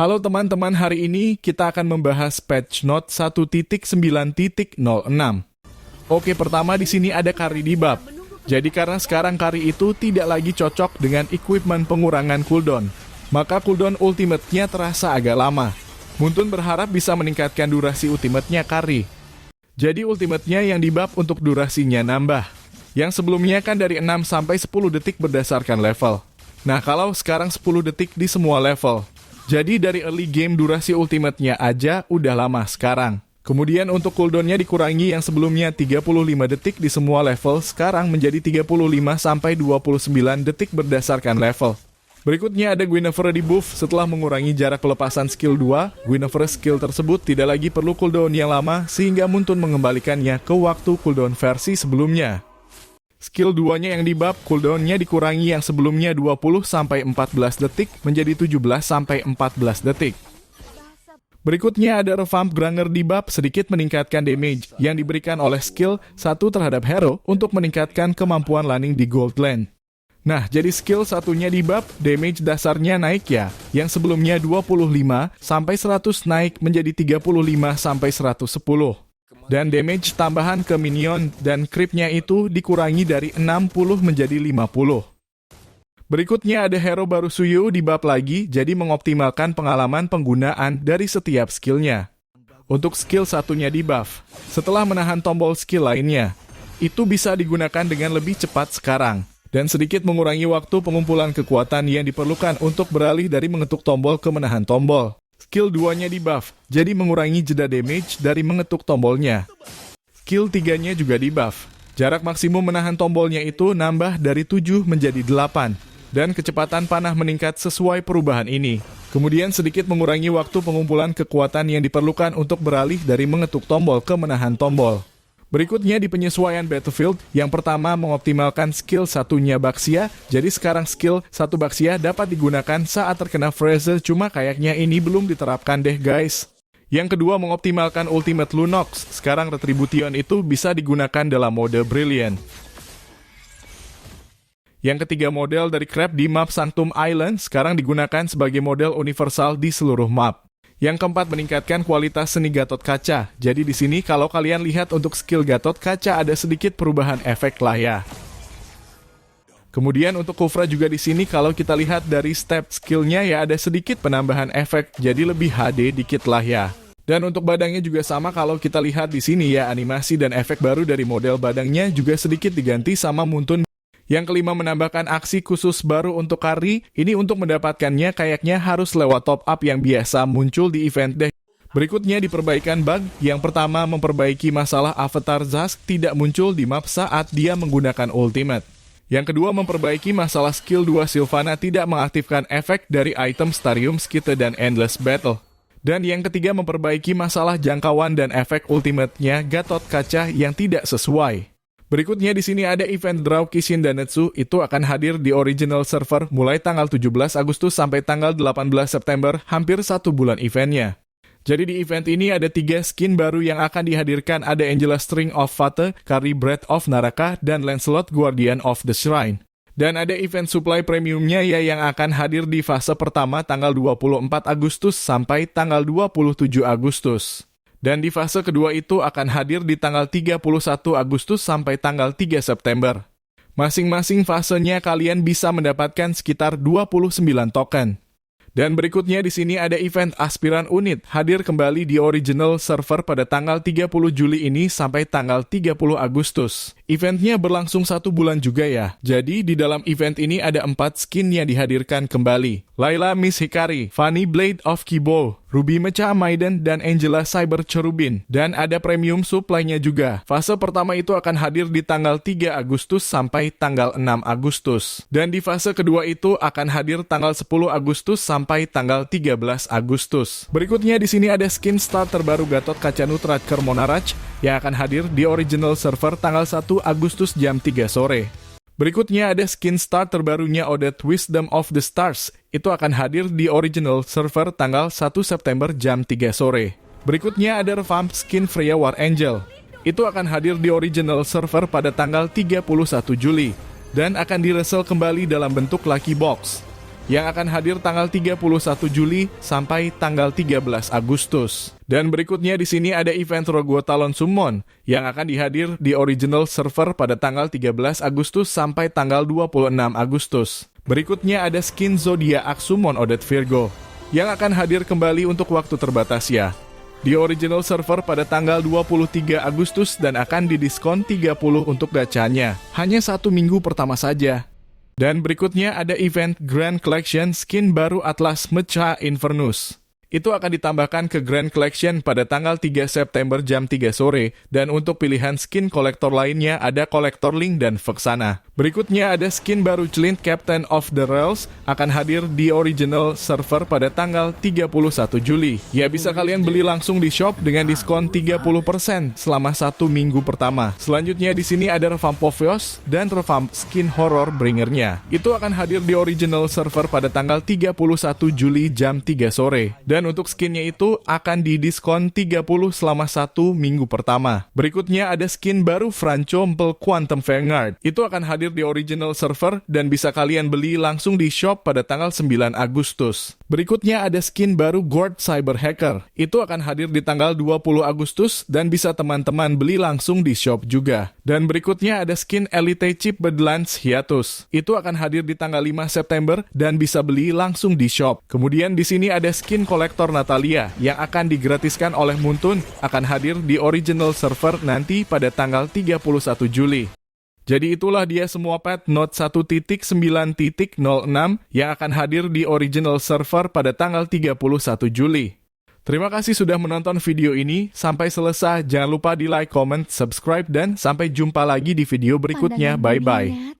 Halo teman-teman, hari ini kita akan membahas patch note 1.9.06. Oke, pertama di sini ada Kari debuff. Jadi karena sekarang Kari itu tidak lagi cocok dengan equipment pengurangan cooldown, maka cooldown ultimate-nya terasa agak lama. Muntun berharap bisa meningkatkan durasi ultimate-nya Kari. Jadi ultimate-nya yang debuff untuk durasinya nambah. Yang sebelumnya kan dari 6 sampai 10 detik berdasarkan level. Nah, kalau sekarang 10 detik di semua level. Jadi dari early game durasi ultimate-nya aja udah lama sekarang. Kemudian untuk cooldown-nya dikurangi yang sebelumnya 35 detik di semua level, sekarang menjadi 35 sampai 29 detik berdasarkan level. Berikutnya ada Guinevere debuff setelah mengurangi jarak pelepasan skill 2, Guinevere skill tersebut tidak lagi perlu cooldown yang lama sehingga Muntun mengembalikannya ke waktu cooldown versi sebelumnya. Skill 2-nya yang debuff, cooldown-nya dikurangi yang sebelumnya 20-14 detik menjadi 17-14 detik. Berikutnya ada Revamp Granger debuff sedikit meningkatkan damage yang diberikan oleh skill 1 terhadap hero untuk meningkatkan kemampuan landing di Gold Land. Nah, jadi skill satunya debuff, damage dasarnya naik ya, yang sebelumnya 25-100 naik menjadi 35-110. Dan damage tambahan ke minion dan creep-nya itu dikurangi dari 60 menjadi 50. Berikutnya ada hero baru Suyu debuff lagi, jadi mengoptimalkan pengalaman penggunaan dari setiap skillnya. Untuk skill satunya debuff, setelah menahan tombol skill lainnya, itu bisa digunakan dengan lebih cepat sekarang. Dan sedikit mengurangi waktu pengumpulan kekuatan yang diperlukan untuk beralih dari mengetuk tombol ke menahan tombol. Skill 2-nya debuff, jadi mengurangi jeda damage dari mengetuk tombolnya. Skill 3-nya juga debuff. Jarak maksimum menahan tombolnya itu nambah dari 7 menjadi 8. Dan kecepatan panah meningkat sesuai perubahan ini. Kemudian sedikit mengurangi waktu pengumpulan kekuatan yang diperlukan untuk beralih dari mengetuk tombol ke menahan tombol. Berikutnya di penyesuaian Battlefield, yang pertama mengoptimalkan skill satunya Baxia, jadi sekarang skill 1 Baxia dapat digunakan saat terkena freeze, cuma kayaknya ini belum diterapkan deh guys. Yang kedua mengoptimalkan Ultimate Lunox, sekarang Retribution itu bisa digunakan dalam mode Brilliant. Yang ketiga model dari Crab di map Sanctum Island, sekarang digunakan sebagai model universal di seluruh map. Yang keempat meningkatkan kualitas seni Gatot Kaca. Jadi di sini kalau kalian lihat untuk skill Gatot Kaca ada sedikit perubahan efek lah ya. Kemudian untuk Kufra juga di sini kalau kita lihat dari step skillnya ya ada sedikit penambahan efek, jadi lebih HD dikit lah ya. Dan untuk badangnya juga sama kalau kita lihat di sini ya, animasi dan efek baru dari model badangnya juga sedikit diganti sama Muntun. Yang kelima menambahkan aksi khusus baru untuk Kari, ini untuk mendapatkannya kayaknya harus lewat top up yang biasa muncul di event deh. Berikutnya diperbaikan bug, yang pertama memperbaiki masalah avatar Zask tidak muncul di map saat dia menggunakan ultimate. Yang kedua memperbaiki masalah skill 2 Sylvana tidak mengaktifkan efek dari item Starium Skite dan Endless Battle. Dan yang ketiga memperbaiki masalah jangkauan dan efek ultimate-nya Gatot Kaca yang tidak sesuai. Berikutnya di sini ada event Draw Kishin Danetsu, itu akan hadir di original server mulai tanggal 17 Agustus sampai tanggal 18 September, hampir 1 bulan eventnya. Jadi di event ini ada 3 skin baru yang akan dihadirkan, ada Angela String of Fate, Kari Breath of Naraka, dan Lancelot Guardian of the Shrine. Dan ada event supply premiumnya ya yang akan hadir di fase pertama tanggal 24 Agustus sampai tanggal 27 Agustus. Dan di fase kedua itu akan hadir di tanggal 31 Agustus sampai tanggal 3 September. Masing-masing fasenya kalian bisa mendapatkan sekitar 29 token. Dan berikutnya di sini ada event Aspiran Unit, hadir kembali di original server pada tanggal 30 Juli ini sampai tanggal 30 Agustus. Eventnya berlangsung 1 bulan juga ya. Jadi di dalam event ini ada 4 skin yang dihadirkan kembali. Layla Miss Hikari, Fanny Blade of Kibo, Ruby Mecha Maiden, dan Angela Cyber Cherubin. Dan ada premium supply-nya juga. Fase pertama itu akan hadir di tanggal 3 Agustus sampai tanggal 6 Agustus. Dan di fase kedua itu akan hadir tanggal 10 Agustus sampai tanggal 13 Agustus. Berikutnya di sini ada skin start terbaru Gatot Kaca Nutratker Monarch yang akan hadir di original server tanggal 1 Agustus jam 3 sore. Berikutnya ada skin start terbarunya Odette Wisdom of the Stars. Itu akan hadir di original server tanggal 1 September jam 3 sore. Berikutnya ada revamp skin Freya War Angel. Itu akan hadir di original server pada tanggal 31 Juli. Dan akan di-resell kembali dalam bentuk Lucky Box. yang akan hadir tanggal 31 Juli sampai tanggal 13 Agustus. Dan berikutnya di sini ada event Rogue Talon Summon yang akan dihadir di original server pada tanggal 13 Agustus sampai tanggal 26 Agustus. Berikutnya ada skin Zodiac Summon Odette Virgo yang akan hadir kembali untuk waktu terbatas ya. Di original server pada tanggal 23 Agustus dan akan didiskon 30 untuk gacanya. Hanya 1 minggu pertama saja. Dan berikutnya ada event Grand Collection skin baru Atlas Mecha Infernus. Itu akan ditambahkan ke Grand Collection pada tanggal 3 September jam 3 sore. Dan untuk pilihan skin kolektor lainnya ada Kolektor Link dan Vexana. Berikutnya ada skin baru Clint Captain of the Realms akan hadir di original server pada tanggal 31 Juli. Ya, bisa kalian beli langsung di shop dengan diskon 30% selama 1 minggu pertama. Selanjutnya di sini ada revamp Pophios dan revamp skin horror Bringernya. Itu akan hadir di original server pada tanggal 31 Juli jam 3 sore. Dan untuk skinnya itu akan didiskon 30 selama 1 minggu pertama. Berikutnya ada skin baru Franco Mpel Quantum Vanguard. Itu akan hadir di original server dan bisa kalian beli langsung di shop pada tanggal 9 Agustus. Berikutnya ada skin baru Gord Cyber Hacker. Itu akan hadir di tanggal 20 Agustus dan bisa teman-teman beli langsung di shop juga. Dan berikutnya ada skin Elite Chip Badlands Hiatus. Itu akan hadir di tanggal 5 September dan bisa beli langsung di shop. Kemudian di sini ada skin kolektor Natalia yang akan digratiskan oleh Muntun akan hadir di original server nanti pada tanggal 31 Juli. Jadi itulah dia semua patch Note 1.9.06 yang akan hadir di original server pada tanggal 31 Juli. Terima kasih sudah menonton video ini. Sampai selesai, jangan lupa di like, comment, subscribe, dan sampai jumpa lagi di video berikutnya. Bye-bye.